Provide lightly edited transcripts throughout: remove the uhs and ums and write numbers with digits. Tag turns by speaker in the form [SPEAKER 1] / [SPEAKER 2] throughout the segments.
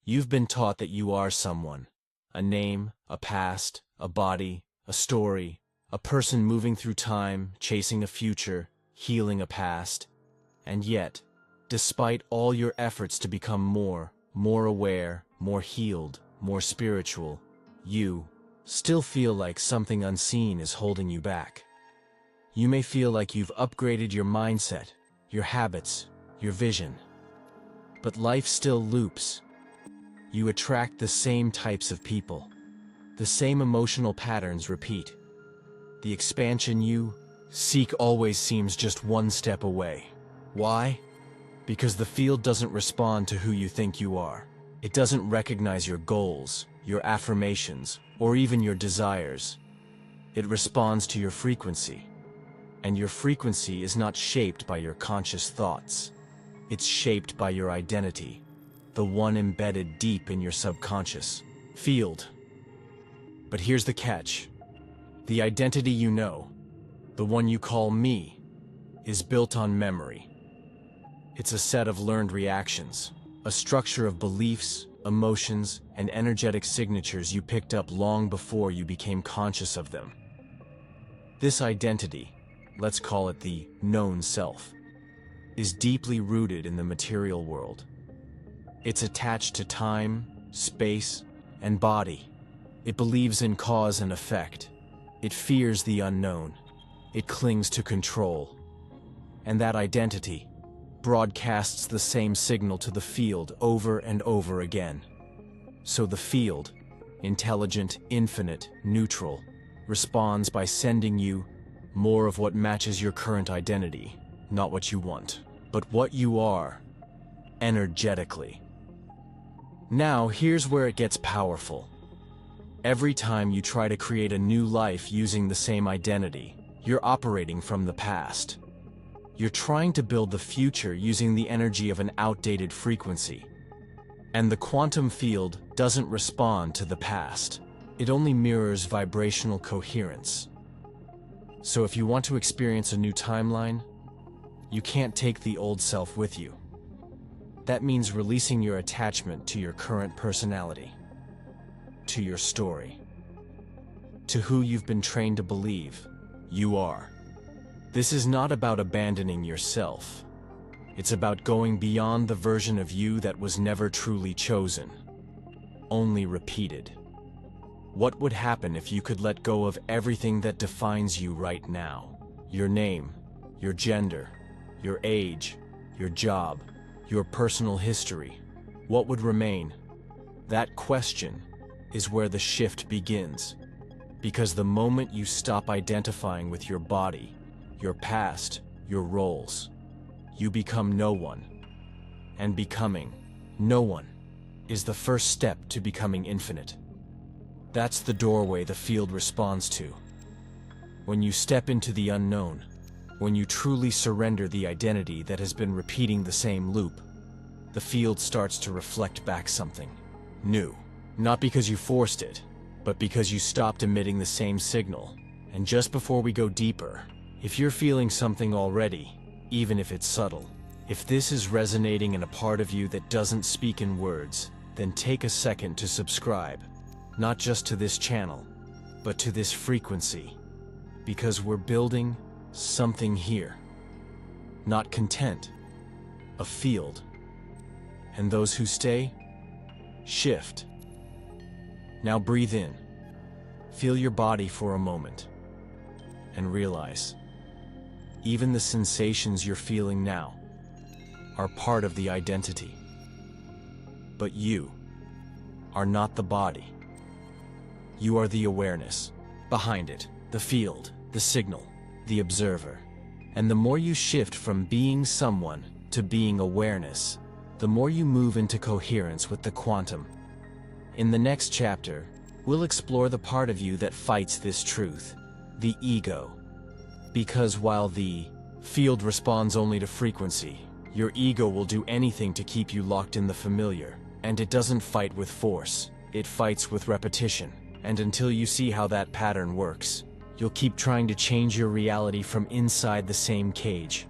[SPEAKER 1] You've been taught that you are someone. A name, a past, a body, a story, a person moving through time, chasing a future, healing a past. And yet, despite all your efforts to become more aware, more healed, more spiritual, you still feel like something unseen is holding you back. You may feel like you've upgraded your mindset, your habits, your vision. But life still loops. You attract the same types of people. The same emotional patterns repeat. The expansion you seek always seems just one step away. Why? Because the field doesn't respond to who you think you are. It doesn't recognize your goals, your affirmations, or even your desires. It responds to your frequency. And your frequency is not shaped by your conscious thoughts. It's shaped by your identity, the one embedded deep in your subconscious field. But here's the catch. The identity you know, the one you call me, is built on memory. It's a set of learned reactions, a structure of beliefs, emotions, and energetic signatures you picked up long before you became conscious of them. This identity, let's call it the known self, is deeply rooted in the material world. It's attached to time, space, and body. It believes in cause and effect. It fears the unknown. It clings to control. And that identity broadcasts the same signal to the field over and over again. So the field, intelligent, infinite, neutral, responds by sending you more of what matches your current identity, not what you want, but what you are, energetically. Now, here's where it gets powerful. Every time you try to create a new life using the same identity, you're operating from the past. You're trying to build the future using the energy of an outdated frequency. And the quantum field doesn't respond to the past. It only mirrors vibrational coherence. So if you want to experience a new timeline, you can't take the old self with you. That means releasing your attachment to your current personality, to your story, to who you've been trained to believe you are. This is not about abandoning yourself. It's about going beyond the version of you that was never truly chosen, only repeated. What would happen if you could let go of everything that defines you right now? Your name, your gender, your age, your job, your personal history. What would remain? That question is where the shift begins. Because the moment you stop identifying with your body, your past, your roles, you become no one. And becoming no one is the first step to becoming infinite. That's the doorway the field responds to. When you step into the unknown, when you truly surrender the identity that has been repeating the same loop, the field starts to reflect back something new. Not because you forced it, but because you stopped emitting the same signal. And just before we go deeper, if you're feeling something already, even if it's subtle, if this is resonating in a part of you that doesn't speak in words, then take a second to subscribe. Not just to this channel, but to this frequency. Because we're building something here. Not content, a field. And those who stay, shift. Now breathe in. Feel your body for a moment. And realize, even the sensations you're feeling now are part of the identity. But you are not the body. You are the awareness behind it, the field, the signal, the observer. And the more you shift from being someone to being awareness, the more you move into coherence with the quantum. In the next chapter, we'll explore the part of you that fights this truth, the ego. Because while the field responds only to frequency, your ego will do anything to keep you locked in the familiar. And it doesn't fight with force, it fights with repetition. And until you see how that pattern works, you'll keep trying to change your reality from inside the same cage.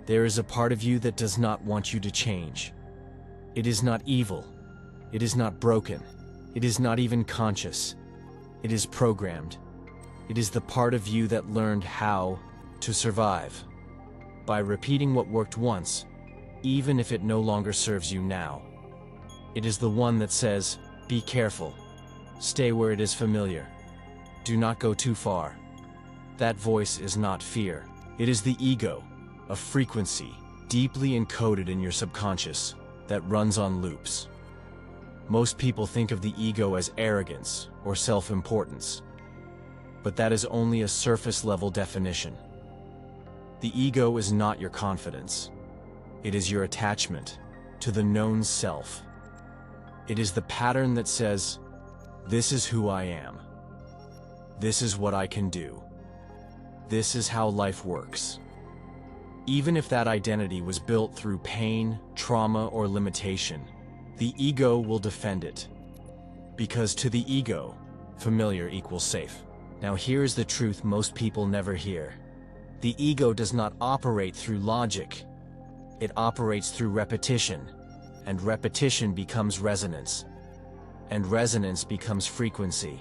[SPEAKER 1] There is a part of you that does not want you to change. It is not evil. It is not broken. It is not even conscious. It is programmed. It is the part of you that learned how to survive. By repeating what worked once, even if it no longer serves you now. It is the one that says, be careful. Stay where it is familiar. Do not go too far. That voice is not fear. It is the ego, a frequency deeply encoded in your subconscious that runs on loops. Most people think of the ego as arrogance or self-importance, but that is only a surface-level definition. The ego is not your confidence. It is your attachment to the known self. It is the pattern that says, this is who I am. This is what I can do. This is how life works. Even if that identity was built through pain, trauma, or limitation, the ego will defend it. Because to the ego, familiar equals safe. Now here's the truth most people never hear. The ego does not operate through logic. It operates through repetition, and repetition becomes resonance, and resonance becomes frequency,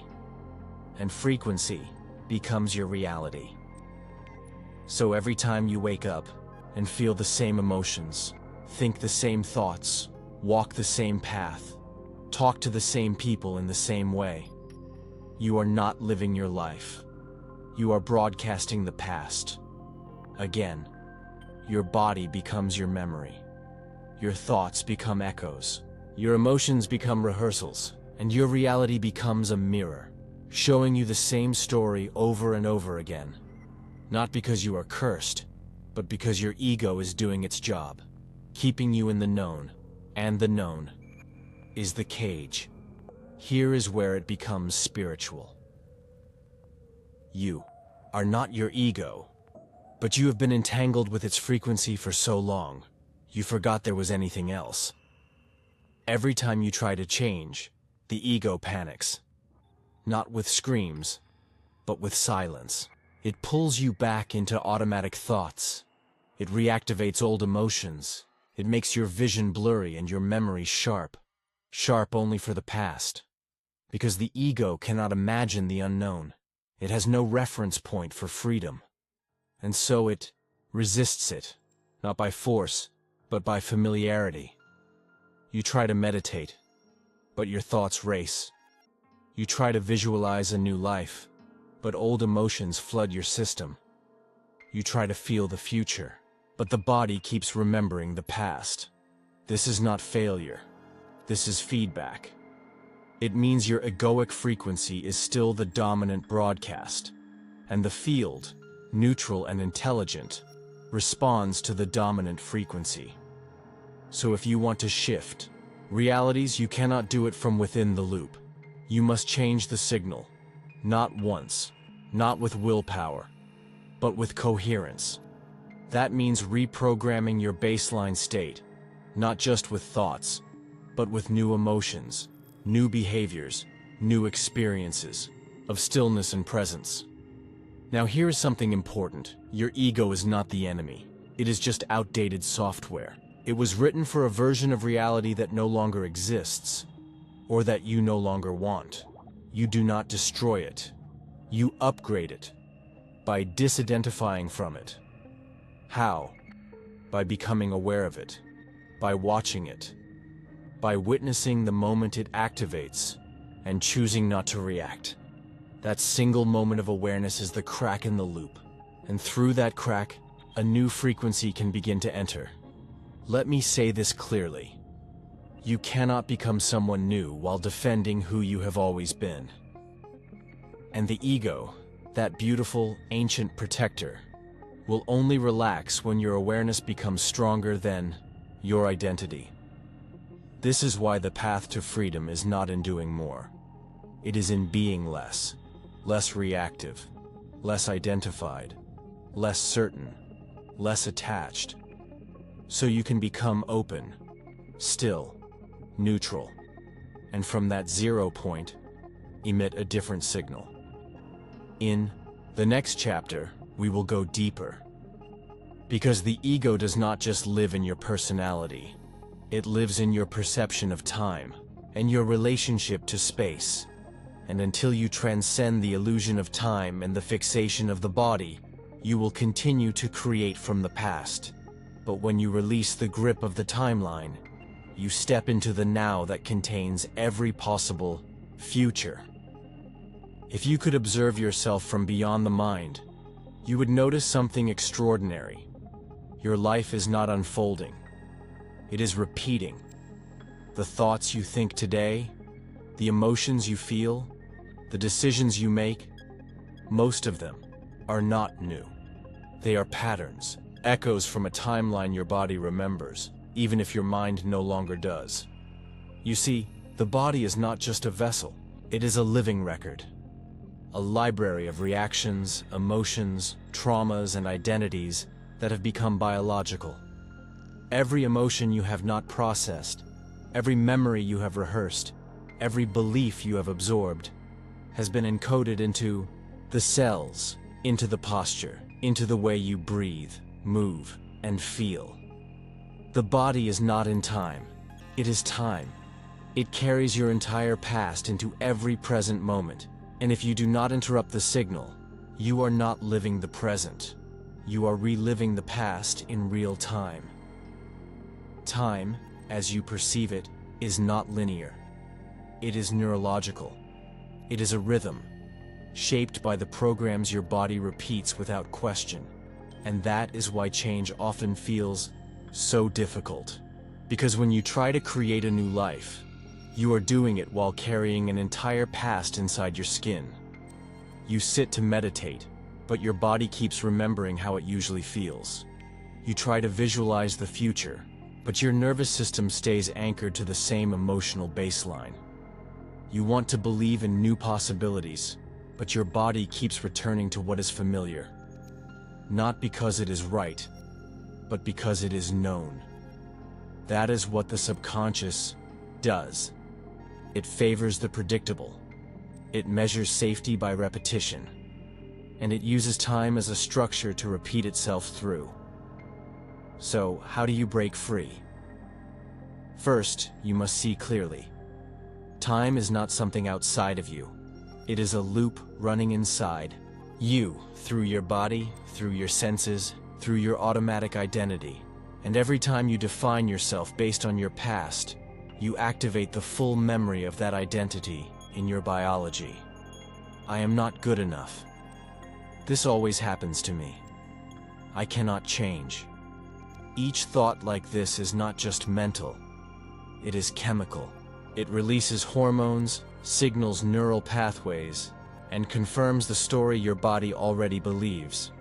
[SPEAKER 1] and frequency becomes your reality. So every time you wake up and feel the same emotions, think the same thoughts, walk the same path, talk to the same people in the same way, you are not living your life. You are broadcasting the past. Again, your body becomes your memory. Your thoughts become echoes. Your emotions become rehearsals, and your reality becomes a mirror, showing you the same story over and over again. Not because you are cursed, but because your ego is doing its job, keeping you in the known, and the known is the cage. Here is where it becomes spiritual. You are not your ego, but you have been entangled with its frequency for so long, you forgot there was anything else. Every time you try to change, the ego panics. Not with screams, but with silence. It pulls you back into automatic thoughts. It reactivates old emotions. It makes your vision blurry and your memory sharp. Sharp only for the past. Because the ego cannot imagine the unknown. It has no reference point for freedom. And so it resists it, not by force, but by familiarity. You try to meditate, but your thoughts race. You try to visualize a new life, but old emotions flood your system. You try to feel the future, but the body keeps remembering the past. This is not failure. This is feedback. It means your egoic frequency is still the dominant broadcast, and the field, neutral and intelligent, responds to the dominant frequency. So if you want to shift realities, you cannot do it from within the loop. You must change the signal. Not once, not with willpower, but with coherence. That means reprogramming your baseline state, not just with thoughts, but with new emotions, new behaviors, new experiences of stillness and presence. Now here is something important. Your ego is not the enemy. It is just outdated software. It was written for a version of reality that no longer exists, or that you no longer want. You do not destroy it. You upgrade it by disidentifying from it. How? By becoming aware of it, by watching it, by witnessing the moment it activates and choosing not to react. That single moment of awareness is the crack in the loop, and through that crack, a new frequency can begin to enter. Let me say this clearly. You cannot become someone new while defending who you have always been. And the ego, that beautiful, ancient protector, will only relax when your awareness becomes stronger than your identity. This is why the path to freedom is not in doing more. It is in being less reactive, less identified, less certain, less attached. So you can become open, still, neutral, and from that 0 point, emit a different signal. In the next chapter, we will go deeper. Because the ego does not just live in your personality, it lives in your perception of time, and your relationship to space. And until you transcend the illusion of time and the fixation of the body, you will continue to create from the past. But when you release the grip of the timeline, you step into the now that contains every possible future. If you could observe yourself from beyond the mind, you would notice something extraordinary. Your life is not unfolding. It is repeating. The thoughts you think today, the emotions you feel, the decisions you make, most of them are not new. They are patterns, echoes from a timeline your body remembers, even if your mind no longer does. You see, the body is not just a vessel, it is a living record. A library of reactions, emotions, traumas, and identities that have become biological. Every emotion you have not processed, every memory you have rehearsed, every belief you have absorbed, has been encoded into the cells, into the posture, into the way you breathe, move, and feel. The body is not in time. It is time. It carries your entire past into every present moment. And if you do not interrupt the signal, you are not living the present. You are reliving the past in real time. Time, as you perceive it, is not linear. It is neurological. It is a rhythm, shaped by the programs your body repeats without question. And that is why change often feels so difficult. Because when you try to create a new life, you are doing it while carrying an entire past inside your skin. You sit to meditate, but your body keeps remembering how it usually feels. You try to visualize the future, but your nervous system stays anchored to the same emotional baseline. You want to believe in new possibilities, but your body keeps returning to what is familiar. Not because it is right, but because it is known. That is what the subconscious does. It favors the predictable. It measures safety by repetition. And it uses time as a structure to repeat itself through. So, how do you break free? First, you must see clearly. Time is not something outside of you. It is a loop running inside you, through your body, through your senses, through your automatic identity. And every time you define yourself based on your past, you activate the full memory of that identity in your biology. I am not good enough. This always happens to me. I cannot change. Each thought like this is not just mental, it is chemical. It releases hormones, signals neural pathways, and confirms the story your body already believes.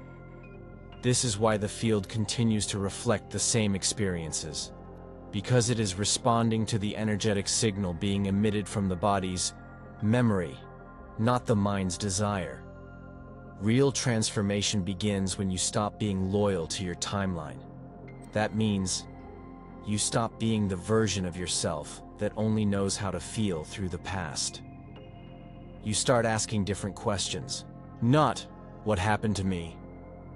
[SPEAKER 1] This is why the field continues to reflect the same experiences. Because it is responding to the energetic signal being emitted from the body's memory, not the mind's desire. Real transformation begins when you stop being loyal to your timeline. That means you stop being the version of yourself that only knows how to feel through the past. You start asking different questions. Not, what happened to me?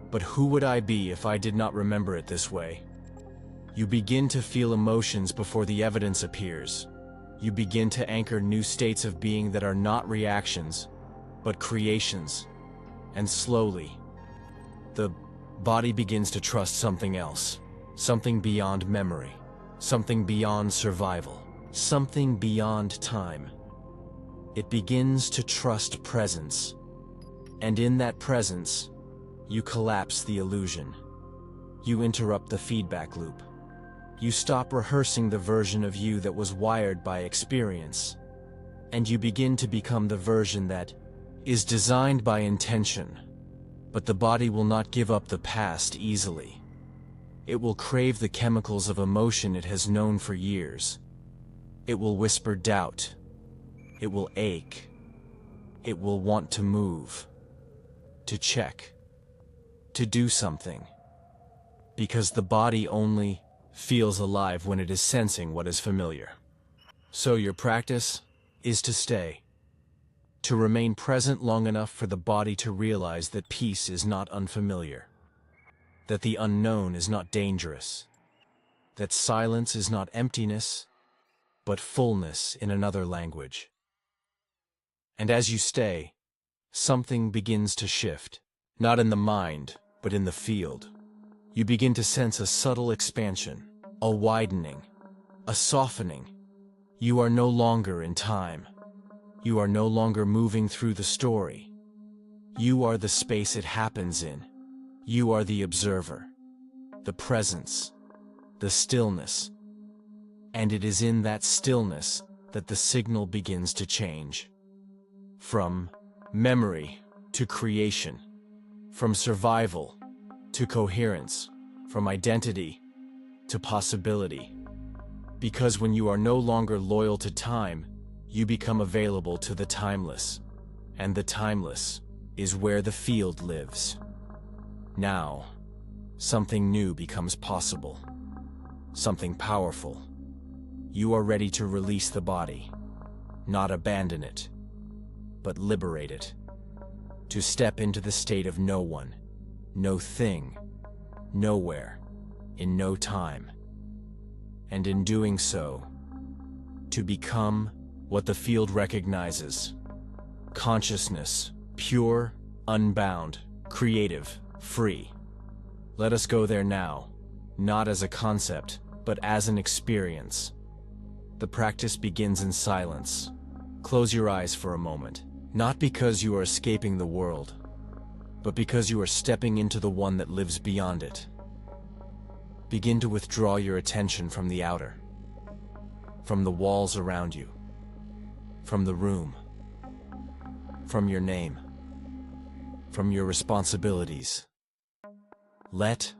[SPEAKER 1] But who would I be if I did not remember it this way? You begin to feel emotions before the evidence appears. You begin to anchor new states of being that are not reactions, but creations. And slowly, the body begins to trust something else. Something beyond memory. Something beyond survival. Something beyond time. It begins to trust presence. And in that presence, you collapse the illusion. You interrupt the feedback loop. You stop rehearsing the version of you that was wired by experience. And you begin to become the version that is designed by intention. But the body will not give up the past easily. It will crave the chemicals of emotion it has known for years. It will whisper doubt. It will ache. It will want to move. To check. To do something. Because the body only feels alive when it is sensing what is familiar. So your practice is to stay. To remain present long enough for the body to realize that peace is not unfamiliar. That the unknown is not dangerous. That silence is not emptiness. but fullness in another language. And as you stay, something begins to shift, not in the mind, but in the field. You begin to sense a subtle expansion, a widening, a softening. You are no longer in time. You are no longer moving through the story. You are the space it happens in. You are the observer, the presence, the stillness. And it is in that stillness that the signal begins to change. From memory to creation, from survival to coherence, from identity to possibility. Because when you are no longer loyal to time, you become available to the timeless. And the timeless is where the field lives. Now, something new becomes possible. Something powerful. You are ready to release the body, not abandon it, but liberate it. To step into the state of no one, no thing, nowhere, in no time. And in doing so, to become what the field recognizes. Consciousness, pure, unbound, creative, free. Let us go there now, not as a concept, but as an experience. The practice begins in silence. Close your eyes for a moment, not because you are escaping the world, but because you are stepping into the one that lives beyond it. Begin to withdraw your attention from the outer, from the walls around you, from the room, from your name, from your responsibilities. Let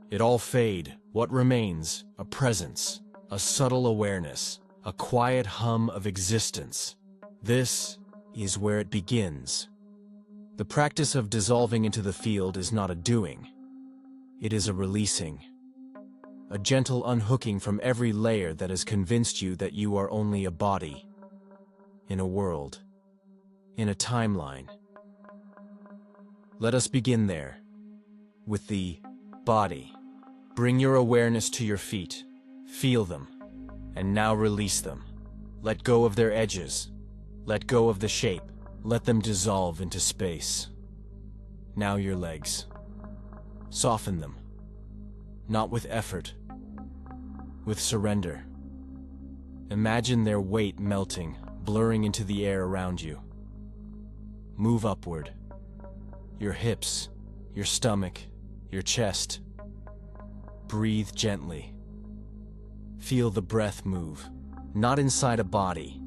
[SPEAKER 1] it all fade. What remains? A presence, a subtle awareness, a quiet hum of existence. This is where it begins. The practice of dissolving into the field is not a doing. It is a releasing. A gentle unhooking from every layer that has convinced you that you are only a body, in a world, in a timeline. Let us begin there, with the body. Bring your awareness to your feet, feel them, and now release them. Let go of their edges, let go of the shape, let them dissolve into space. Now your legs. Soften them, not with effort, with surrender. Imagine their weight melting, blurring into the air around you. Move upward. Your hips, your stomach, your chest. Breathe gently. Feel the breath move, not inside a body,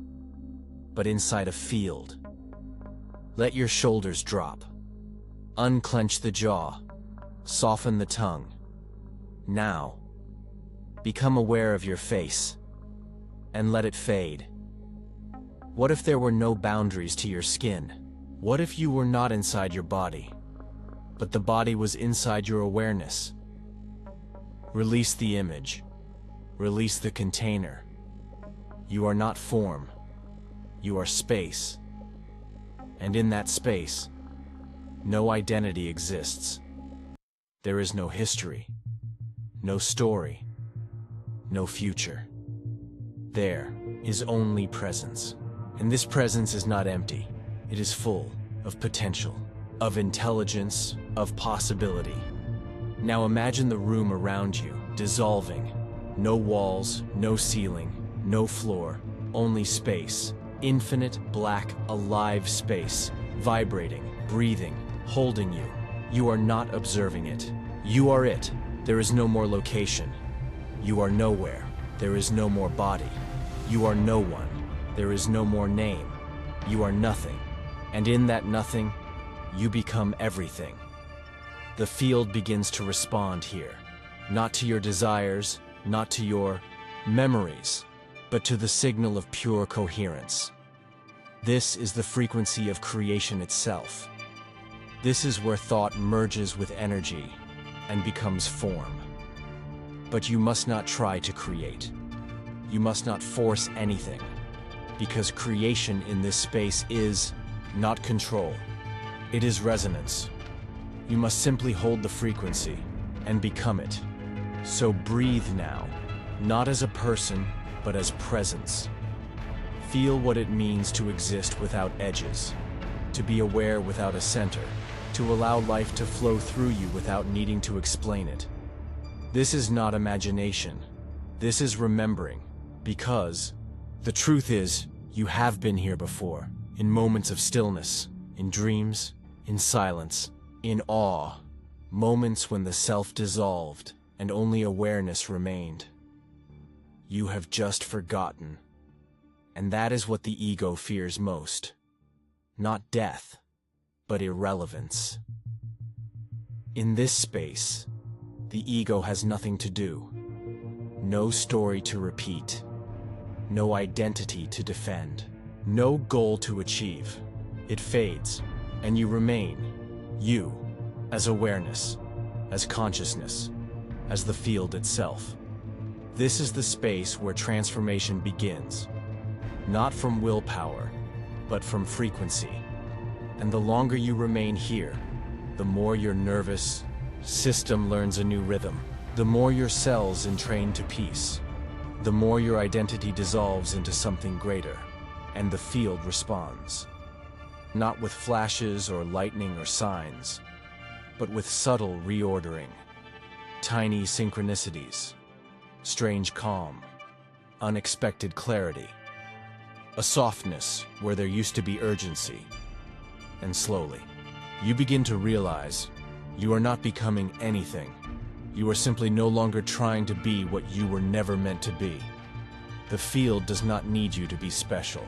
[SPEAKER 1] but inside a field. Let your shoulders drop. Unclench the jaw. Soften the tongue. Now, become aware of your face, and let it fade. What if there were no boundaries to your skin? What if you were not inside your body, but the body was inside your awareness? Release the image. Release the container. You are not form. You are space. And in that space, no identity exists. There is no history, no story, no future. There is only presence. And this presence is not empty. It is full of potential, of intelligence, of possibility. Now imagine the room around you dissolving. No walls, no ceiling, no floor, only space. Infinite, black, alive space, vibrating, breathing, holding you. You are not observing it. You are it. There is no more location. You are nowhere. There is no more body. You are no one. There is no more name. You are nothing. And in that nothing, you become everything. The field begins to respond here, not to your desires, not to your memories, but to the signal of pure coherence. This is the frequency of creation itself. This is where thought merges with energy and becomes form. But you must not try to create. You must not force anything, because creation in this space is not control. It is resonance. You must simply hold the frequency and become it. So breathe now, not as a person, but as presence. Feel what it means to exist without edges, to be aware without a center, to allow life to flow through you without needing to explain it. This is not imagination. This is remembering, because the truth is, you have been here before, in moments of stillness, in dreams, in silence, in awe, moments when the self dissolved and only awareness remained. You have just forgotten. And that is what the ego fears most. Not death, but irrelevance. In this space, the ego has nothing to do. No story to repeat. No identity to defend. No goal to achieve. It fades, and you remain, you, as awareness, as consciousness, as the field itself. This is the space where transformation begins. Not from willpower, but from frequency. And the longer you remain here, the more your nervous system learns a new rhythm, the more your cells entrain to peace, the more your identity dissolves into something greater, and the field responds. Not with flashes or lightning or signs, but with subtle reordering, tiny synchronicities, strange calm, unexpected clarity. A softness where there used to be urgency. And slowly, you begin to realize you are not becoming anything. You are simply no longer trying to be what you were never meant to be. The field does not need you to be special.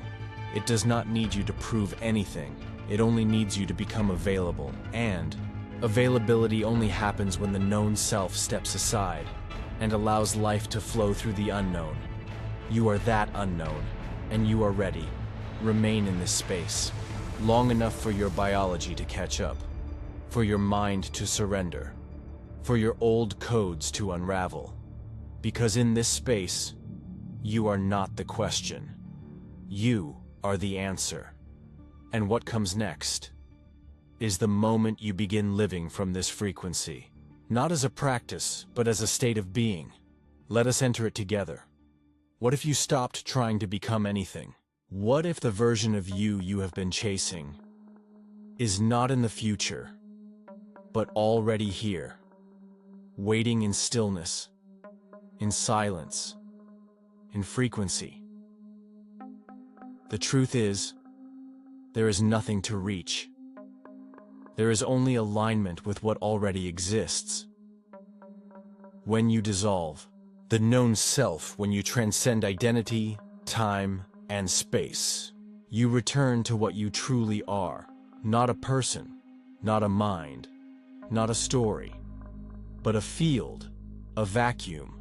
[SPEAKER 1] It does not need you to prove anything. It only needs you to become available. And availability only happens when the known self steps aside and allows life to flow through the unknown. You are that unknown. And you are ready. Remain in this space, long enough for your biology to catch up, for your mind to surrender, for your old codes to unravel. Because in this space, you are not the question. You are the answer. And what comes next is the moment you begin living from this frequency, not as a practice, but as a state of being. Let us enter it together. What if you stopped trying to become anything? What if the version of you have been chasing is not in the future, but already here, waiting in stillness, in silence, in frequency? The truth is, there is nothing to reach. There is only alignment with what already exists. When you dissolve, the known self, when you transcend identity, time, and space, you return to what you truly are. Not a person, not a mind, not a story, but a field, a vacuum,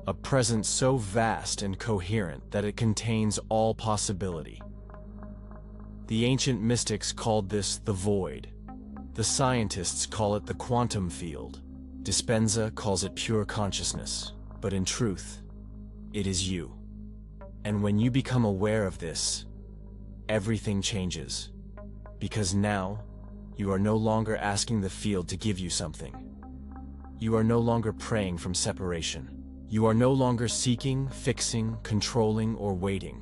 [SPEAKER 1] a presence so vast and coherent that it contains all possibility. The ancient mystics called this the void. The scientists call it the quantum field. Dispenza calls it pure consciousness. But in truth, it is you. And when you become aware of this, everything changes. Because now, you are no longer asking the field to give you something. You are no longer praying from separation. You are no longer seeking, fixing, controlling, or waiting.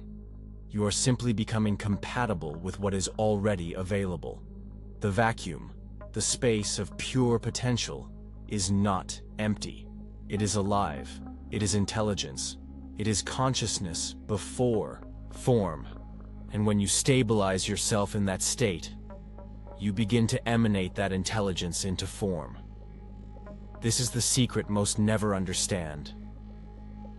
[SPEAKER 1] You are simply becoming compatible with what is already available. The vacuum, the space of pure potential, is not empty. It is alive. It is intelligence. It is consciousness before form. And when you stabilize yourself in that state, you begin to emanate that intelligence into form. This is the secret most never understand.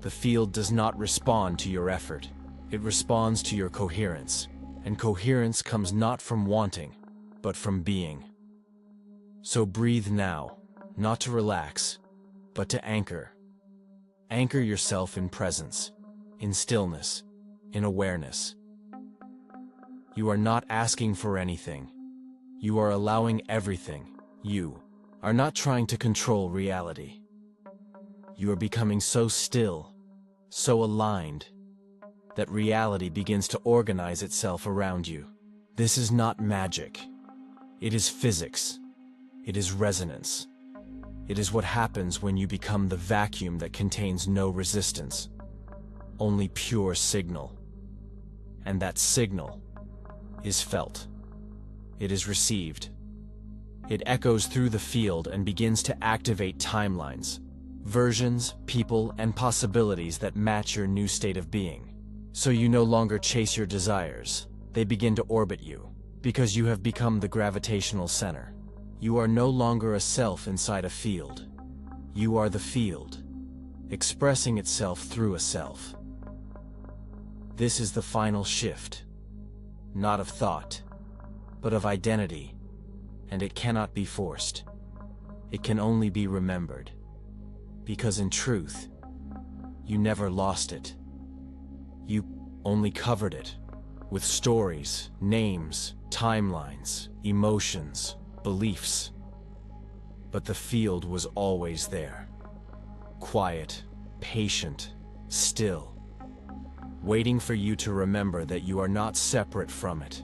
[SPEAKER 1] The field does not respond to your effort. It responds to your coherence. And coherence comes not from wanting, but from being. So breathe now, not to relax, but to anchor. Anchor yourself in presence, in stillness, in awareness. You are not asking for anything. You are allowing everything. You are not trying to control reality. You are becoming so still, so aligned, that reality begins to organize itself around you. This is not magic. It is physics. It is resonance. It is what happens when you become the vacuum that contains no resistance, only pure signal. And that signal is felt. It is received. It echoes through the field and begins to activate timelines, versions, people, and possibilities that match your new state of being. So you no longer chase your desires. They begin to orbit you, because you have become the gravitational center. You are no longer a self inside a field. You are the field, expressing itself through a self. This is the final shift, not of thought, but of identity, and it cannot be forced. It can only be remembered, because in truth, you never lost it. You only covered it with stories, names, timelines, emotions, beliefs. But the field was always there, quiet, patient, still, waiting for you to remember that you are not separate from it.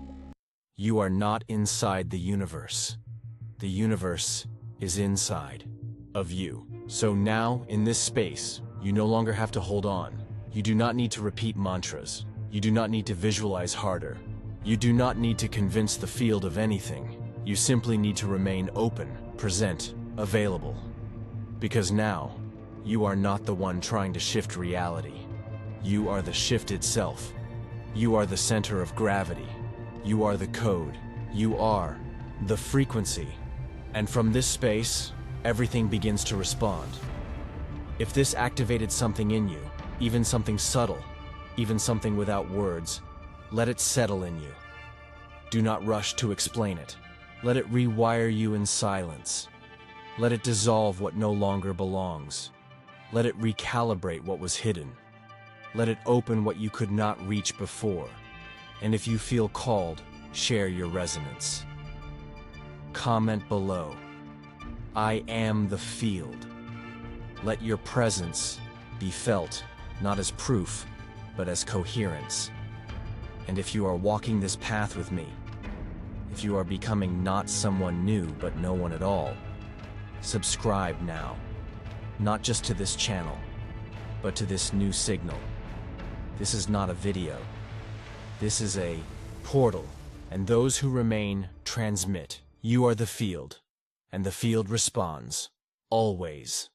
[SPEAKER 1] You are not inside the universe. The universe is inside of you. So now, in this space, you no longer have to hold on. You do not need to repeat mantras. You do not need to visualize harder. You do not need to convince the field of anything. You simply need to remain open, present, available. Because now, you are not the one trying to shift reality. You are the shift itself. You are the center of gravity. You are the code. You are the frequency. And from this space, everything begins to respond. If this activated something in you, even something subtle, even something without words, let it settle in you. Do not rush to explain it. Let it rewire you in silence. Let it dissolve what no longer belongs. Let it recalibrate what was hidden. Let it open what you could not reach before. And if you feel called, share your resonance. Comment below. I am the field. Let your presence be felt, not as proof, but as coherence. And if you are walking this path with me, if you are becoming not someone new but no one at all, subscribe now. Not just to this channel, but to this new signal. This is not a video. This is a portal, and those who remain transmit. You are the field, and the field responds, always.